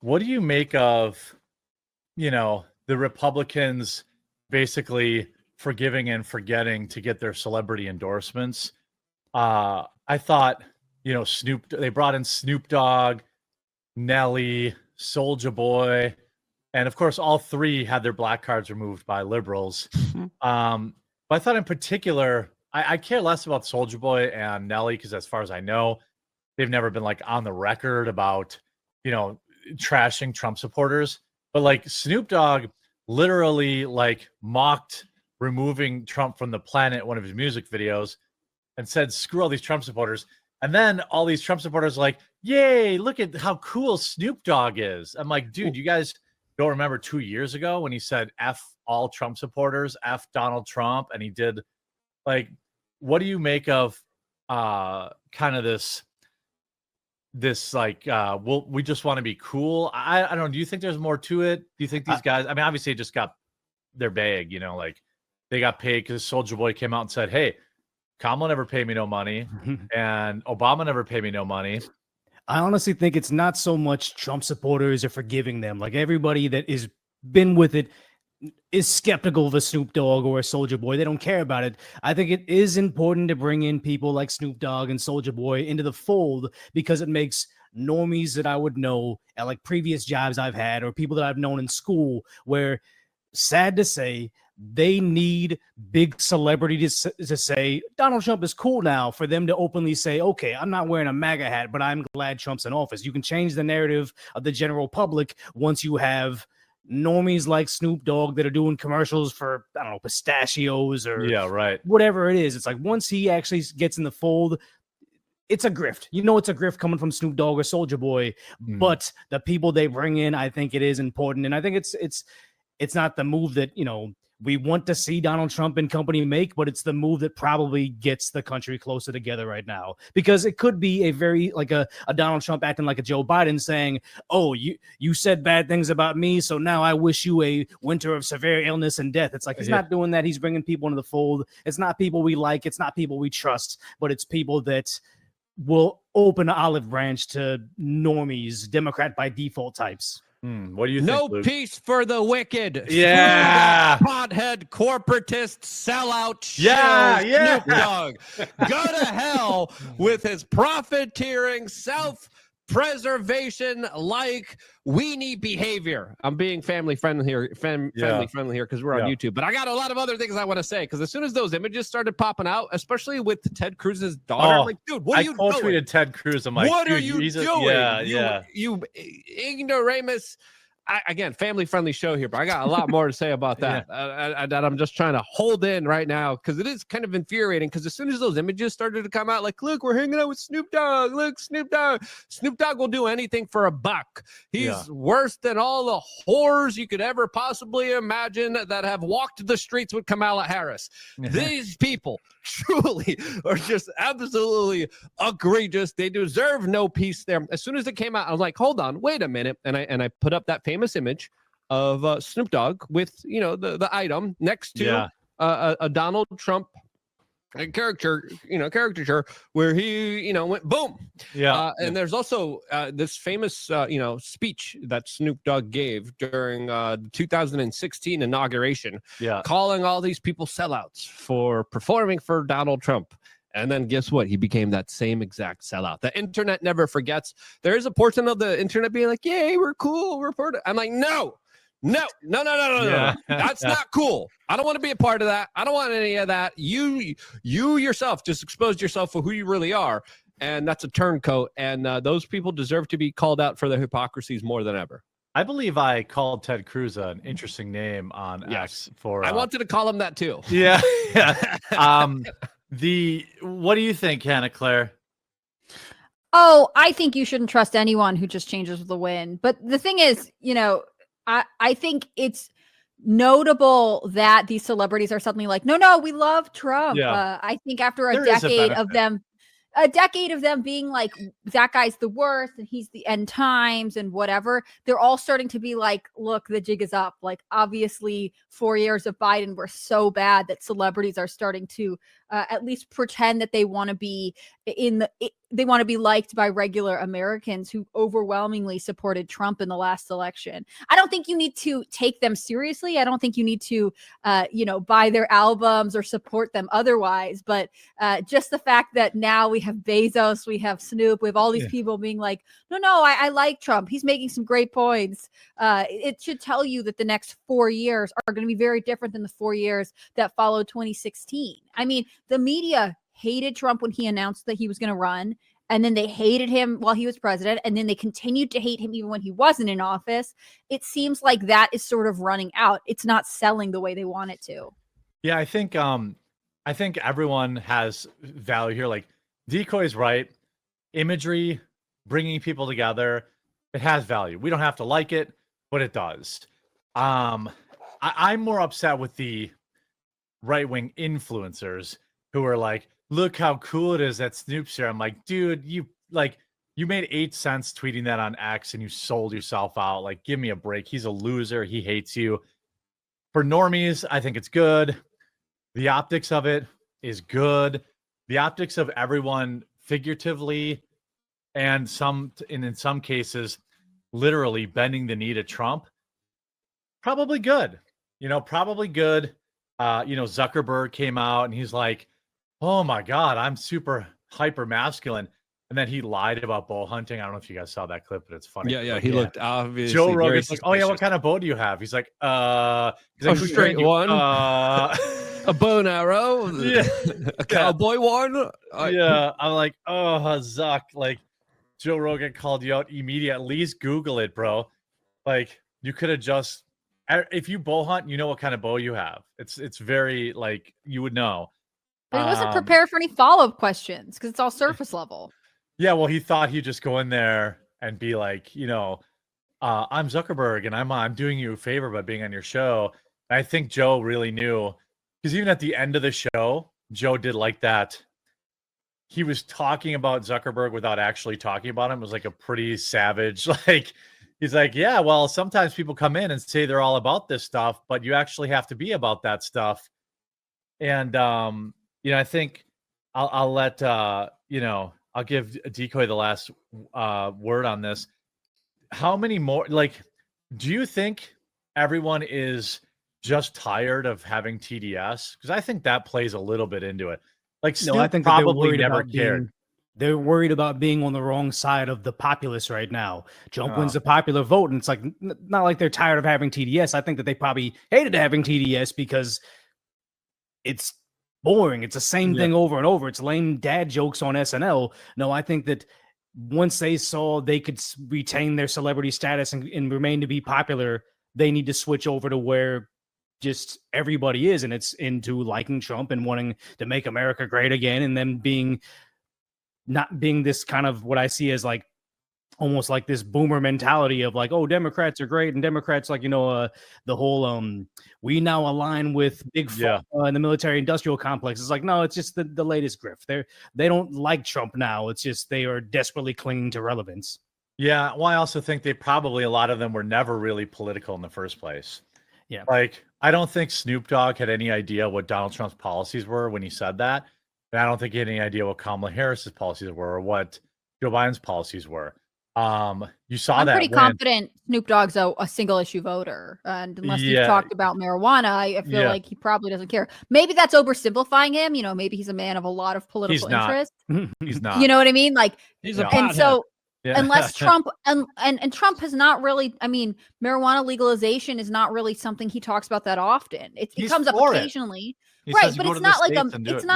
What do you make of, the Republicans basically forgiving and forgetting to get their celebrity endorsements? I thought, they brought in Snoop Dogg, Nelly, Soulja Boy, and of course, all three had their black cards removed by liberals. But I thought in particular, I care less about Soulja Boy and Nelly because, as far as I know, they've never been like on the record about, trashing Trump supporters. But like Snoop Dogg literally like mocked removing Trump from the planet in one of his music videos and said, screw all these Trump supporters. And then all these Trump supporters are like, yay, look at how cool Snoop Dogg is. I'm like, dude, you guys don't remember 2 years ago when he said F all Trump supporters, F Donald Trump, and he did like, what do you make of kind of this like, well, we just want to be cool? I don't know. Do you think there's more to it? Do you think these guys, I mean, obviously just got their bag, like they got paid because Soulja Boy came out and said, hey, Kamala never paid me no money and Obama never paid me no money. I honestly think it's not so much Trump supporters are forgiving them. Like everybody that is been with it is skeptical of a Snoop Dogg or a Soulja Boy. They don't care about it. I think it is important to bring in people like Snoop Dogg and Soulja Boy into the fold because it makes normies that I would know at like previous jobs I've had or people that I've known in school where, sad to say, they need big celebrities to say Donald Trump is cool now for them to openly say, okay, I'm not wearing a MAGA hat, but I'm glad Trump's in office. You can change the narrative of the general public once you have normies like Snoop Dogg that are doing commercials for, I don't know, pistachios or whatever it is. It's like once he actually gets in the fold, it's a grift. It's a grift coming from Snoop Dogg or Soulja Boy, but the people they bring in, I think it is important. And I think it's not the move that, we want to see Donald Trump and company make, but it's the move that probably gets the country closer together right now. Because it could be a very, like a Donald Trump acting like a Joe Biden saying, oh, you said bad things about me, so now I wish you a winter of severe illness and death. It's like he's not doing that. He's bringing people into the fold. It's not people we like. It's not people we trust, but it's people that will open an olive branch to normies, Democrat by default types. What do you think, Luke? Peace for the wicked. Yeah. Pothead, corporatist, sellout, Snoop Dogg. Go to hell with his profiteering, self-preservation like weenie behavior. I'm being family friendly here, family friendly here because we're on YouTube. But I got a lot of other things I want to say because as soon as those images started popping out, especially with Ted Cruz's daughter, I'm like, dude, what are you doing? I tweeted Ted Cruz. I'm like, what are you doing? You ignoramus. Again, family-friendly show here, but I got a lot more to say about that. That I'm just trying to hold in right now because it is kind of infuriating. Because as soon as those images started to come out, like, look, we're hanging out with Snoop Dogg. Look, Snoop Dogg. Snoop Dogg will do anything for a buck. He's worse than all the whores you could ever possibly imagine that have walked the streets with Kamala Harris. These people truly are just absolutely egregious. They deserve no peace there. As soon as it came out, I was like, hold on, wait a minute. And I put up that famous image of Snoop Dogg with, the item next to a Donald Trump caricature where he, went boom. And there's also this famous, speech that Snoop Dogg gave during the 2016 inauguration, calling all these people sellouts for performing for Donald Trump. And then guess what? He became that same exact sellout. The internet never forgets. There is a portion of the internet being like, yay, we're cool. We're part of. I'm like, no. That's not cool. I don't want to be a part of that. I don't want any of that. You yourself just exposed yourself for who you really are. And that's a turncoat. And those people deserve to be called out for their hypocrisies more than ever. I believe I called Ted Cruz an interesting name on X for. I wanted to call him that too. Yeah. What do you think, Hannah Claire? Oh, I think you shouldn't trust anyone who just changes the wind. But the thing is, I think it's notable that these celebrities are suddenly like, no, we love Trump. I think after a decade of them being like, that guy's the worst and he's the end times and whatever, they're all starting to be like, look, the jig is up. Like, obviously 4 years of Biden were so bad that celebrities are starting to at least pretend that they want to be they want to be liked by regular Americans who overwhelmingly supported Trump in the last election. I don't think you need to take them seriously. I don't think you need to, buy their albums or support them otherwise. But just the fact that now we have Bezos, we have Snoop, we have all these people being like, no, I like Trump. He's making some great points. It should tell you that the next 4 years are going to be very different than the 4 years that followed 2016. I mean, the media hated Trump when he announced that he was going to run, and then they hated him while he was president, and then they continued to hate him even when he wasn't in office. It seems like that is sort of running out. It's not selling the way they want it to. Yeah, I think everyone has value here. Like, Decoy's right. Imagery, bringing people together, it has value. We don't have to like it, but it does. I'm more upset with the right-wing influencers who are like, look how cool it is that Snoop's here. I'm like, dude, you made 8 cents tweeting that on X and you sold yourself out. Like, give me a break. He's a loser. He hates you. For normies, I think it's good. The optics of it is good. The optics of everyone figuratively and in some cases, literally bending the knee to Trump, probably good. Probably good. Zuckerberg came out and he's like, oh my God, I'm super hyper masculine. And then he lied about bow hunting. I don't know if you guys saw that clip, but it's funny. Yeah, he looked obviously. Joe Rogan's like, oh yeah, what kind of bow do you have? He's like, a straight one, a bow and arrow, a cowboy one. Yeah, I'm like, oh, Zuck, like Joe Rogan called you out immediately. At least Google it, bro. Like, you could have just, if you bow hunt, you know what kind of bow you have. It's very, like, you would know. But he wasn't prepared for any follow-up questions because it's all surface level. Yeah, well, he thought he'd just go in there and be like, I'm Zuckerberg and I'm doing you a favor by being on your show. And I think Joe really knew, because even at the end of the show, Joe did like that. He was talking about Zuckerberg without actually talking about him. It was like a pretty savage, like, he's like, yeah, well, sometimes people come in and say they're all about this stuff, but you actually have to be about that stuff. And, I think I'll let, I'll give Decoy the last word on this. How many more, do you think everyone is just tired of having TDS? Because I think that plays a little bit into it. Like, Snoop I think probably never cared. They're worried about being on the wrong side of the populace right now. Trump wins the popular vote, and it's like, not like they're tired of having TDS. I think that they probably hated having TDS because it's boring. It's the same thing over and over. It's lame dad jokes on SNL. No, I think that once they saw they could retain their celebrity status and remain to be popular, they need to switch over to where just everybody is, and it's into liking Trump and wanting to make America great again, and then not being this kind of what I see as like almost like this boomer mentality of like, oh, Democrats are great, and Democrats, like, the whole we now align with big pharma and the military industrial complex. It's like, no, it's just the latest grift. They don't like Trump now. It's just they are desperately clinging to relevance. Yeah, well, I also think a lot of them were never really political in the first place. Yeah, like, I don't think Snoop Dogg had any idea what Donald Trump's policies were when he said that, and I don't think he had any idea what Kamala Harris's policies were or what Joe Biden's policies were. You saw I'm that. I'm pretty confident Snoop Dogg's a single issue voter, and unless you've talked about marijuana, I feel like he probably doesn't care. Maybe that's oversimplifying him. Maybe he's a man of a lot of political interest. He's not. You know what I mean? Like, he's a and so Yeah. Unless Trump and Trump has not really, I mean, marijuana legalization is not really something he talks about that often. It comes up occasionally. Right, but it's not like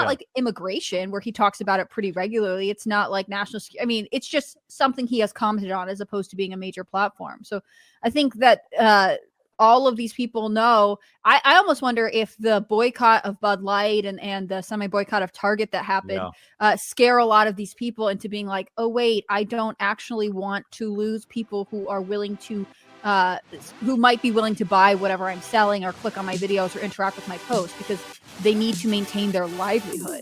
like immigration where he talks about it pretty regularly. It's not like national. I mean, it's just something he has commented on as opposed to being a major platform. So I think that all of these people know. I almost wonder if the boycott of Bud Light and the semi-boycott of Target that happened scare a lot of these people into being like, oh wait, I don't actually want to lose people who are willing to who might be willing to buy whatever I'm selling or click on my videos or interact with my posts because they need to maintain their livelihood.